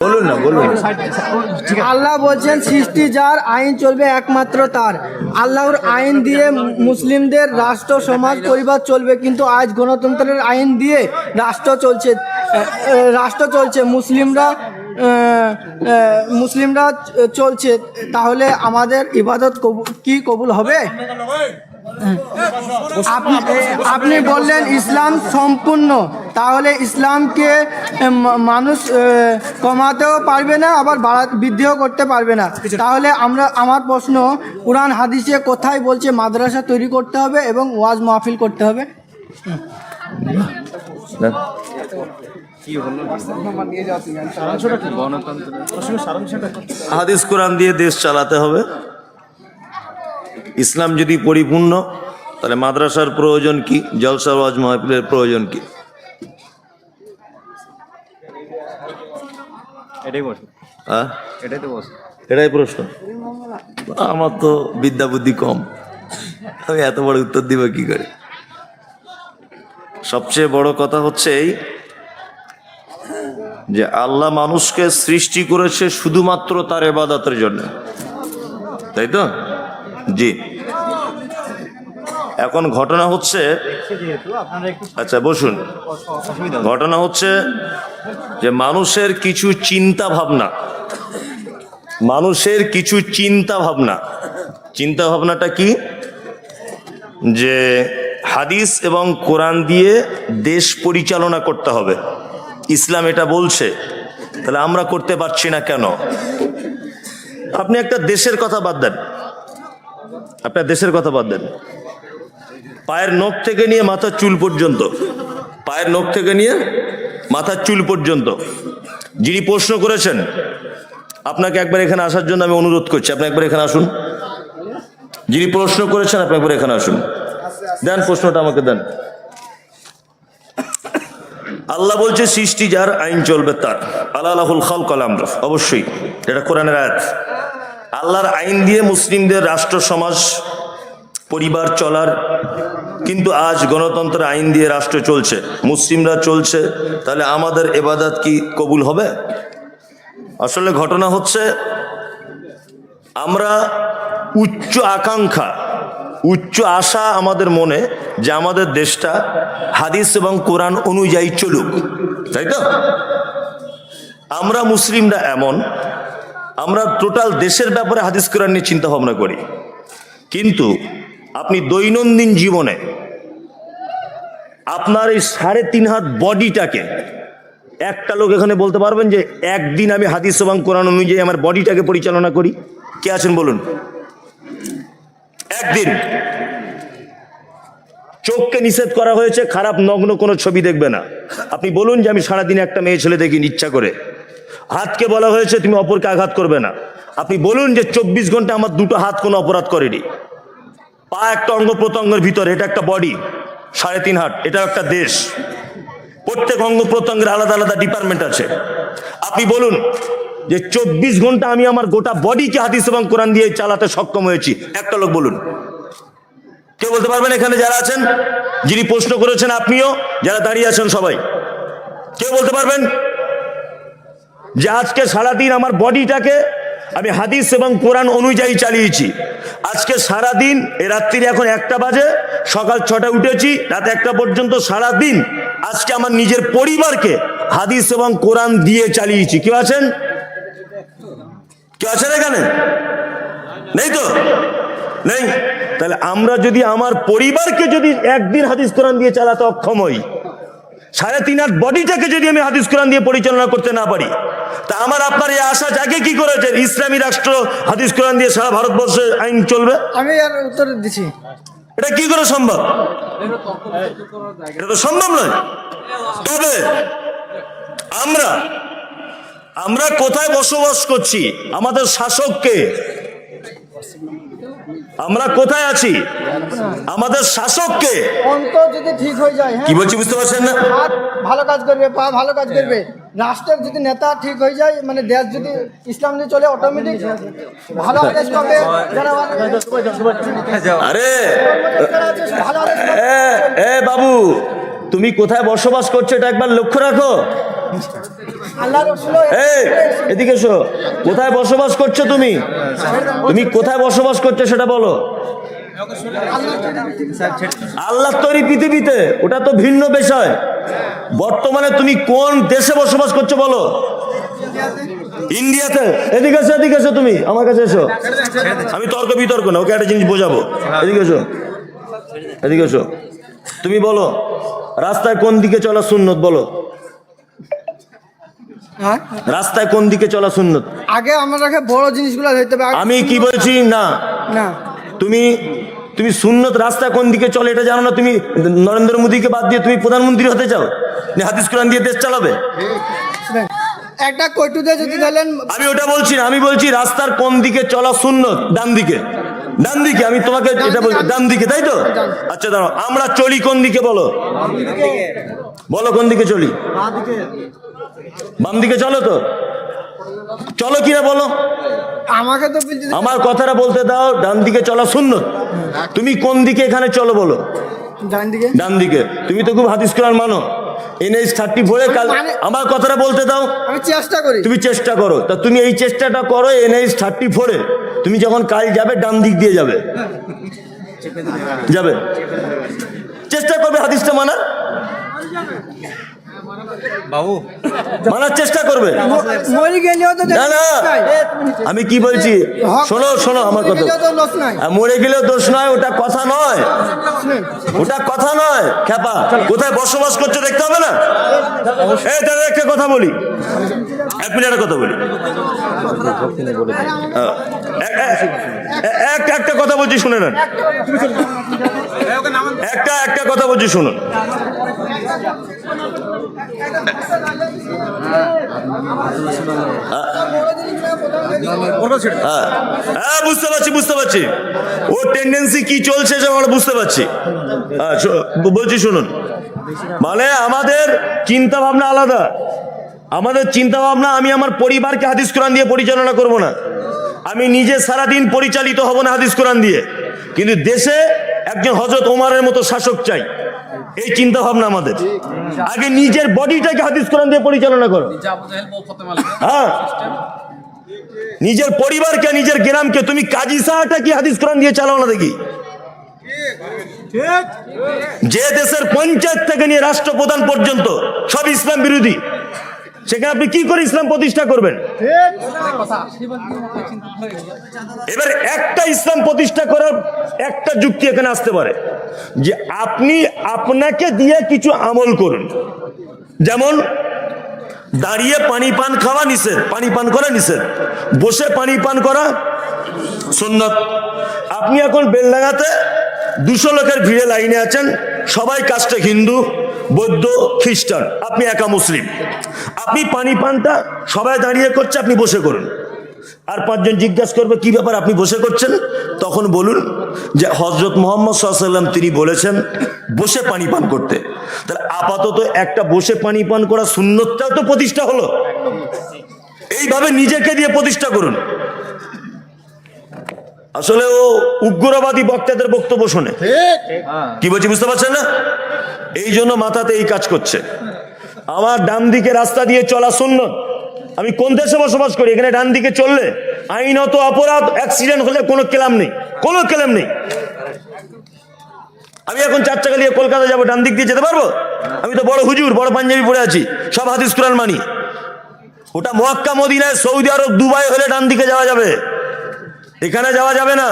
বলুন না, বলুন। আল্লাহ বলছেন সৃষ্টি যার, আইন চলবে একমাত্র তার। আল্লাহর আইন দিয়ে মুসলিমদের রাষ্ট্র, সমাজ, পরিবার চলবে, কিন্তু আজ গণতন্ত্রের আইন দিয়ে রাষ্ট্র চলছে, মুসলিমরা চলছে। তাহলে আমাদের ইবাদত কি কবুল হবে? আপনি বললেন ইসলাম সম্পূর্ণ, তাহলে ইসলামকে মানুষ কমাতেও পারবে না, আবার বৃদ্ধিও করতে পারবে না। তাহলে আমার প্রশ্ন, কুরআন হাদিসে কোথায় বলছে মাদ্রাসা তৈরি করতে হবে এবং ওয়াজ মাহফিল করতে হবে? হাদিস কোরআন দিয়ে দেশ চালাতে হবে। ইসলাম যদি পরিপূর্ণ, তাহলে মাদ্রাসার প্রয়োজন কি? জলসা ওয়াজ মাহফিলের প্রয়োজন কি? এটাই প্রশ্ন। আমার তো বিদ্যা বুদ্ধি কম, আমি এত বড় উত্তর দিব কি করে? সবচেয়ে বড় কথা হচ্ছে এই যে আল্লাহ মানুষকে সৃষ্টি করেছে শুধুমাত্র তার ইবাদতের জন্য, তাই তো? জি। এখন ঘটনা হচ্ছে, আচ্ছা বসুন, ঘটনা হচ্ছে যে মানুষের কিছু চিন্তা ভাবনাটা কি? যে হাদিস এবং কোরআন দিয়ে দেশ পরিচালনা করতে হবে, ইসলাম এটা বলছে, তাহলে আমরা করতে পারছি না কেন? আপনি একটা দেশের কথা বাদ দেন, পায়ের নখ থেকে নিয়ে মাথার চুল পর্যন্ত যিনি প্রশ্ন করেছেন, আপনাকে একবার এখানে আসার জন্য আমি অনুরোধ করছি, আপনি একবার এখানে আসুন। যিনি প্রশ্ন করেছেন আপনি একবার এখানে আসুন, দেন প্রশ্নটা আমাকে দেন। আল্লাহ বলছে সৃষ্টি যার, আইন চলবে তার। আল্লাহুল খালক ওয়াল আমর, অবশ্যই এটা কোরআনের আয়াত। আল্লাহর আইন দিয়ে মুসলিমদের রাষ্ট্র, সমাজ, পরিবার চলার, কিন্তু আজ গণতন্ত্রের আইন দিয়ে রাষ্ট্র চলছে, মুসলিমরা চলছে, তাহলে আমাদের ইবাদত কি কবুল হবে? আসলে ঘটনা হচ্ছে আমরা উচ্চ আশা আমাদের মনে, যে আমাদের দেশটা হাদিস এবং কোরআন অনুযায়ী চলুক, তাই তো? আমরা মুসলিমরা এমন, আমরা টোটাল দেশের ব্যাপারে হাদিস কোরআন নিয়ে চিন্তা ভাবনা করি, কিন্তু আপনি দৈনন্দিন জীবনে আপনার এই 3.5 হাত বডিটাকে, একটা লোক এখানে বলতে পারবেন যে একদিন আমি হাদিস এবং কোরআন অনুযায়ী আমার বডিটাকে পরিচালনা করি? কে আছেন বলুন? একদিন। চোখকে নিষেধ করা হয়েছে খারাপ নগ্ন কোনো ছবি দেখবে না। আপনি বলুন যে আমি সারাদিন একটা মেয়ে ছেলে দেখি ইচ্ছা করে। হাতকে বলা হয়েছে তুমি অপরকে আঘাত করবে না। আপনি বলুন যে 24 ঘন্টা আমার দুটো হাত কোনো অপরাধ করেনি। পা একটা অঙ্গ প্রত্যঙ্গের ভিতরে, এটা একটা বডি, 3.5 হাত, এটা একটা দেশ, প্রত্যেক অঙ্গ প্রত্যঙ্গের আলাদা আলাদা ডিপার্টমেন্ট আছে। আপনি বলুন যে 24 ঘন্টা আমি আমার গোটা বডিকে হাদিস এবং কোরআন দিয়ে চালাতে সক্ষম হয়েছি? একটা লোক বলুন। কে বলতে পারবেন এখানে যারা আছেন, যিনি প্রশ্ন করেছেন, আপনিও যারা দাঁড়িয়ে আছেন সবাই, কে বলতে পারবেন যে আজকে সারাদিন আমার বডিটাকে আমি হাদিস এবং কোরআন অনুযায়ী চালিয়েছি? আজকে সারাদিন, এ রাত্রির এখন 1টা বাজে, সকাল 6টায় উঠেছি, রাত 1টা পর্যন্ত সারাদিন আজকে আমার নিজের পরিবারকে হাদিস এবং কোরআন দিয়ে চালিয়েছি। কেউ আছেন এখানে? নেই তো? নেই। তাহলে আমরা যদি আমার পরিবারকে যদি একদিন হাদিস কোরআন দিয়ে চালাতে অক্ষম হই, 3.5 হাত বডিটাকে যদি আমি হাদিস কোরআন দিয়ে পরিচালনা করতে না পারি, তা আমার আপনার এই আশা জাগে কি করেছে ইসলামী রাষ্ট্র হাদিস কোরআন দিয়ে সারা ভারতবর্ষে আইন চলবে? আমি আর উত্তর দিচ্ছি, এটা কি করে সম্ভব? এটা তো সম্ভব নয়। তবে আমরা কোথায় বসবাস করছি? আমাদের শাসককে, আমরা কোথায় আছি? আমাদের শাসককে। অন্তর যদি ঠিক হয়ে যায়, কি বলছি বুঝতে পারছেন না? হাত ভালো কাজ করবে, পা ভালো কাজ করবে, রাষ্ট্রের যদি নেতা ঠিক হয়ে যায়, মানে দেশ যদি ইসলাম দিয়ে চলে, অটোমেটিক ভালো আদেশ পাবে। আরে বাবু, তুমি কোথায় বসবাস করছো এটা একবার লক্ষ্য রাখো। এই এদিকে এসো, কোথায় বসবাস করছো তুমি? তুমি কোথায় বসবাস করছো সেটা বলো। আল্লাহ তৈরি পৃথিবীতে, ওটা তো ভিন্ন বিষয়। বর্তমানে তুমি কোন দেশে বসবাস করছো বলো? ইন্ডিয়াতে। এদিকে এসো, এদিকে এসো, তুমি আমার কাছে এসো। আমি তর্ক বিতর্ক না, ওকে একটা জিনিস বোঝাবো। এদিকে এসো, এদিকে এসো। তুমি বলো রাস্তায় কোন দিকে চলা সুন্নত বলো। হ্যাঁ? রাস্তায় কোন দিকে চলা সুন্নত? আগে আমাদেরকে বড় জিনিসগুলো ধরতে হবে। আমি কি বলছি না, না, তুমি তুমি সুন্নত রাস্তায় কোন দিকে চলে এটা জানো না? তুমি নরেন্দ্র মোদীকে বাদ দিয়ে তুমি প্রধানমন্ত্রী হতে চাও? হাদিস কোরআন দিয়ে দেশ চালাবে? শুনেন, একটা কটুতে যদি ধরেন, আমি ওটা বলছি না, আমি বলছি রাস্তার কোন দিকে চলা সুন্নত। ডান দিকে, ডান দিকে। আমি তোমাকে এটা বলছি ডান দিকে, তাই তো? আচ্ছা দাঁড়াও, আমরা চলি কোন দিকে বলো? বলো কোন দিকে চলি? বাম দিকে চলো তো, চলো কিনা বলো? আমাকে তো বলতে- আমার কথাটা বলতে দাও। ডান দিকে চলা সুন্নত, তুমি কোন দিকে এখানে চলো বলো? ডান দিকে। ডান দিকে। তুমি তো খুব হাদিস কোরআন মানো। NH 34 কাল আমার কথাটা বলতে দাও। আমি চেষ্টা করি। তুমি চেষ্টা করো, তা তুমি এই চেষ্টাটা করো। NH 34 তুমি যখন কাল যাবে ডান দিক দিয়ে যাবে, যাবে চেষ্টা করবে হাদিসটা মানার, বাবু মানার চেষ্টা করবে। মরে গেলেও তো না না, আমি কি বলছি শোনো, শোনো আমার কথা। লস নাই। আর মরে গেলেও দোষ নয়, ওটা কথা নয়, ওটা কথা নয় খেপা। কোথায় বসবাস করছো দেখতে হবে না? এই দাদা একটা কথা বলি, 1 মিনিট কথা বলি। একটা কথা বলছি শুনে নেন, একটা কথা বলছি শুনুন। হ্যাঁ বুঝতে পারছি, বুঝতে পারছি ওর টেন্ডেন্সি কি চলছে যে আমরা বুঝতে পারছি। বলছি শুনুন, মানে আমাদের চিন্তা ভাবনা আলাদা। আমাদের চিন্তা ভাবনা, আমি আমার পরিবারকে হাদিস কোরআন দিয়ে পরিচালনা করব না। আমি নিজে সারাদিন পরিচালিত হব না হাদিস কোরআন দিয়ে, কিন্তু দেশে একজন হযরত ওমরের মতো শাসক চাই। এই চিন্তা ভাবনা আমাদের। আগে নিজের বডিটাকে হাদিস কোরআন দিয়ে পরিচালনা করো। হ্যাঁ, নিজের পরিবারকে, নিজের গ্রামকে তুমি কাজী সাহাটা কি হাদিস কোরআন দিয়ে চালাও না দেখি। যে দেশের পঞ্চায়েত থেকে নিয়ে রাষ্ট্রপ্রধান পর্যন্ত সব ইসলাম বিরোধী, সেখানে আপনি কি করে ইসলাম প্রতিষ্ঠা করবেন? এবার একটা ইসলাম প্রতিষ্ঠা করার একটা যুক্তি এখানে আসতে পারে যে আপনি আপনাকে দিয়ে কিছু আমল করুন। যেমন দাঁড়িয়ে পানি পান খাওয়া নিষেধ, পানি পান করা নিষেধ, বসে পানি পান করা সুন্নত। আপনি এখন বেলডাঙ্গাতে 200 লোকের ভিড়ে লাইনে আছেন, সবাই কাস্টে হিন্দু, বৌদ্ধ, খ্রিস্টান, আপনি একা মুসলিম। আপনি পানি পানটা সবাই দাঁড়িয়ে করছে, আপনি বসে করুন। আর 5 জন জিজ্ঞাসা করবে কি ব্যাপার আপনি বসে করছেন, তখন বলুন যে হযরত মুহাম্মদ সাল্লাল্লাহু আলাইহি ওয়াসাল্লাম তিনি বলেছেন বসে পানি পান করতে। তাহলে আপাতত একটা বসে পানি পান করা সুন্নতটাও তো প্রতিষ্ঠা হলো। এইভাবে নিজেকে দিয়ে প্রতিষ্ঠা করুন। আসলে ও উগ্রবাদী বক্তাদের বক্তব্য শুনে কি বলছি বুঝতে পারছেন না? এই জন্য মাথাতে এই কাজ করছে। আমার ডান দিকে রাস্তা দিয়ে চলা সুন্নত। আমি কোন দেশে বসবাস করি, এখানে ডান দিকে চললে আইনত অপরাধ, অ্যাক্সিডেন্ট হলে কোনো ক্লেম নেই, কোনো ক্লেম নেই। আমি এখন 4 চাকা নিয়ে কলকাতা যাবো, ডান দিক দিয়ে যেতে পারবো? আমি তো বড় হুজুর, বড় পাঞ্জাবি পরে আছি, সব হাদিস কোরআন মানি। ওটা মক্কা মদিনায়, সৌদি আরব, দুবাই হলে ডান দিকে যাওয়া যাবে, এখানে যাওয়া যাবে না।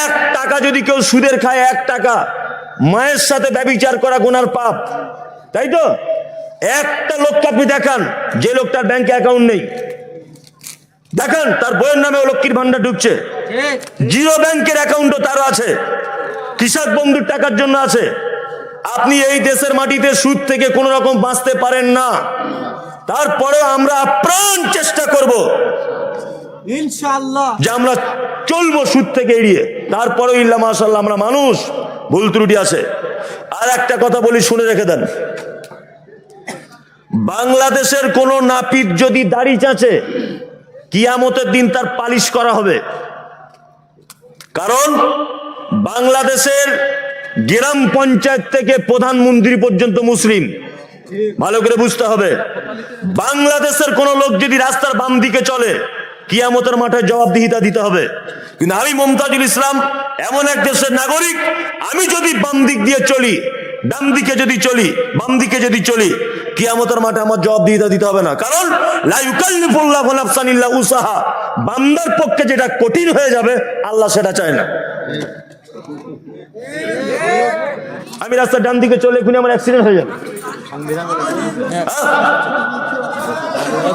1 টাকা যদি কেউ সুদের খায়, 1 টাকা, মায়ের সাথে ব্যভিচার করা গুনার পাপ, তাই তো? একটা লোককে আপনি দেখান যে লোকটার ব্যাংকে অ্যাকাউন্ট নেই, দেখান তার বইয়ের নামে লক্ষ্মীর ভান্ডার ঢুকছে, জিরো ব্যাংকের অ্যাকাউন্টও তারও আছে, কৃষক বন্ধুর টাকার জন্য আছে। আপনি এই দেশের মাটিতে সুদ থেকে কোনো রকম বাঁচতে পারেন না। তারপরে আমরা আপ্রাণ চেষ্টা করব ইনশাআল্লাহ যে আমরা চলবো সুদ থেকে এড়িয়ে। তারপরে ইল্লা মাশাআল্লাহ আমরা মানুষ, ভুল ত্রুটি আছে। আর একটা কথা বলি, শুনে রেখে দেন, বাংলাদেশের কোন নাপিত যদি দাড়ি চাঁচে, কিয়ামতের দিন তার পালিশ করা হবে। কারণ বাংলাদেশের গ্রাম পঞ্চায়েত থেকে প্রধানমন্ত্রী পর্যন্ত মুসলিম, ভালো করে বুঝতে হবে। বাংলাদেশের কোন লোক যদি রাস্তার বাম দিকে চলে, কিয়ামতের মাঠে জবাবদিহিতা দিতে হবে। কিন্তু আমি মমতাজুল ইসলাম এমন এক দেশের নাগরিক, আমি যদি বাম দিক দিয়ে চলি, ডান দিকে যদি চলি, বাম দিকে যদি চলি, কিয়ামতের মাঠে আমার জবাবদিহিতা দিতে হবে না। কারণ লা ইউকাল্লিফুল্লাহু নাফসান ইল্লা উসাহা, বান্দার পক্ষে যেটা কঠিন হয়ে যাবে আল্লাহ সেটা চায় না। আমি রাস্তার ডান দিকে চলে এখনই আমার অ্যাক্সিডেন্ট হয়ে যাবে,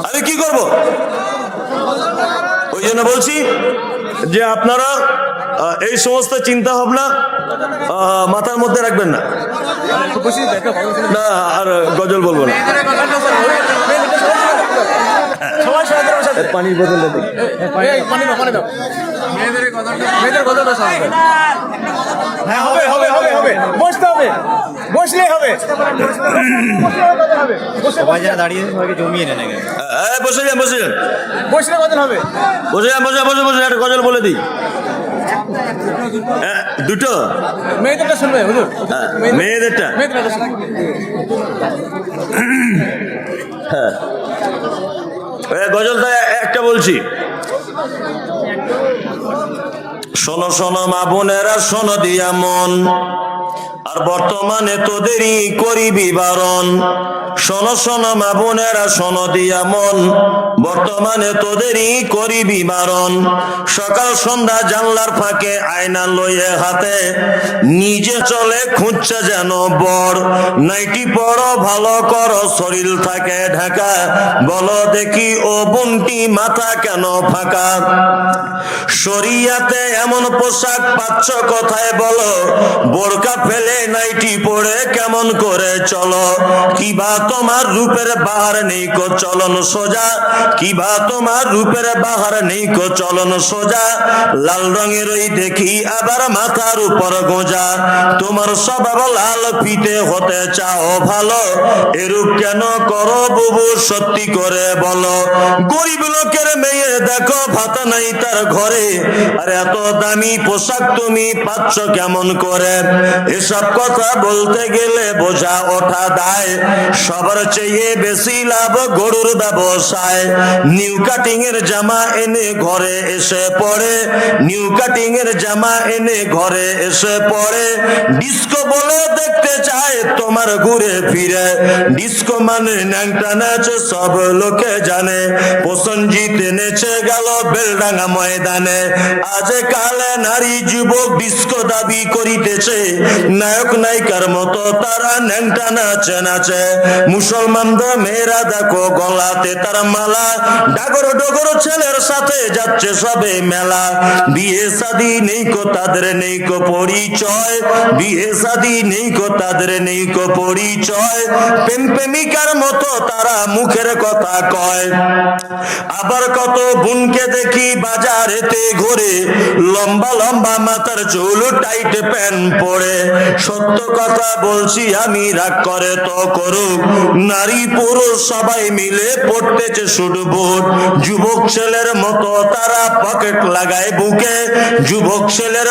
আমি কি করব? ওই জন্য বলছি যে আপনারা এই সমস্ত চিন্তা ভাবনা মাথার মধ্যে রাখবেন না। না আর গজল বলবো না। পানির বোতল হ্যাঁ, হবে হবে হবে হবে, বসতে হবে, বসলেই হবে। সবাই যারা দাঁড়িয়ে সবাইকে জমিয়ে নেন আগে। বসে যান, বসে যান, বসলে কত হবে? বসে যান, বসে বসে বসে একটা গজল বলে দিই। দুটো মেয়েদেরটা শুনবে হুজুর, মেয়েদেরটা। মেয়েদেরটা শুনবে। হ্যাঁ, গজলটা একটা বলছি। শোনো শোনো মা বোনেরা, শোনো দিয়া মন, আর বর্তমানে তোদেরই করিবি বারণ। শোনো শোনো মা বোনেরা, শোনো দিয়া মন, বর্তমানে তোদেরই করিবি বারণ। সকাল সন্ধ্যা জানলার ফাঁকে আয়না লইয়ে হাতে, নিজে চলে খুঁজছে যেন বর। নাইটি পড়ো ভালো করো, শরীর থাকে ঢাকা, বলো দেখি ও বুনটি মাথা কেন ফাঁকা। শরিয়াতে এমন পোশাক পাচ্ছ কোথায় বলো, বোরকা ফেলে নাইটি পরে কেমন করে চলো। কিবা তোমার রূপের বাহার নেই কো চলন সোজা, কিবা তোমার রূপের বাহার নেই কো চলন সোজা। লাল রঙের ওই দেখি আবার মাথার উপর গোঁজা, তোমার স্বভাব লাল ফিতে হতে চাও ভালো, এরূপ কেন করো বুবু সত্যি করে বলো। গরিব লোকের মেয়ে দেখো ভাত নাই তার ঘরে, আর এত দামি পোশাক তুমি পাচ্ছ কেমন করে। এসব কথা বলতে গেলে বোঝা ওঠা দায়, সবার চেয়ে বেশি লাভ গরুর ব্যবসায়। নিউ কাটিং এর জামা এনে ঘরে এসে পড়ে, নিউ কাটিং এর জামা এনে ঘরে এসে পড়ে। ডিস্কো বলে দেখতে চায় তোমার ঘুরে ফিরে, ডিস্কো মানে ন্যাংটা নাচ সব লোকে জানে। প্রসঞ্জিত নেচে গেল বেলডাঙ্গা ময়দানে, আজ কালে নারী যুবক ডিস্কো দাবি করিতেছে, নায়ক নায়িকার মতো তারা ন্যাংটা নাচে নাচে। মুসলমানদের মেয়েরা দেখো গলাতে তার মালা, ডাগর ডগর ছেলের সাথে যাচ্ছে সবে মেলা। বিয়ে শাদী নেই কো তাদের নেই কো পরিচয়, বিয়ে শাদী নেই কো তাদের নেই কো পরিচয়। প্রেম প্রেমিকার মতো তারা মুখের কথা কয়। আবার কত বোনকে দেখি বাজারেতে ঘুরে, লম্বা লম্বা মাথার চুল টাইট প্যান্ট পরে। সত্য কথা বলছি আমি, রাগ করে তো করুক, নারী পুরুষ সবাই মিলে পড়তেছে শুট বুট। যুবক ছেলের মতো তারা পকেট লাগায় বুকে, যুবক ছেলের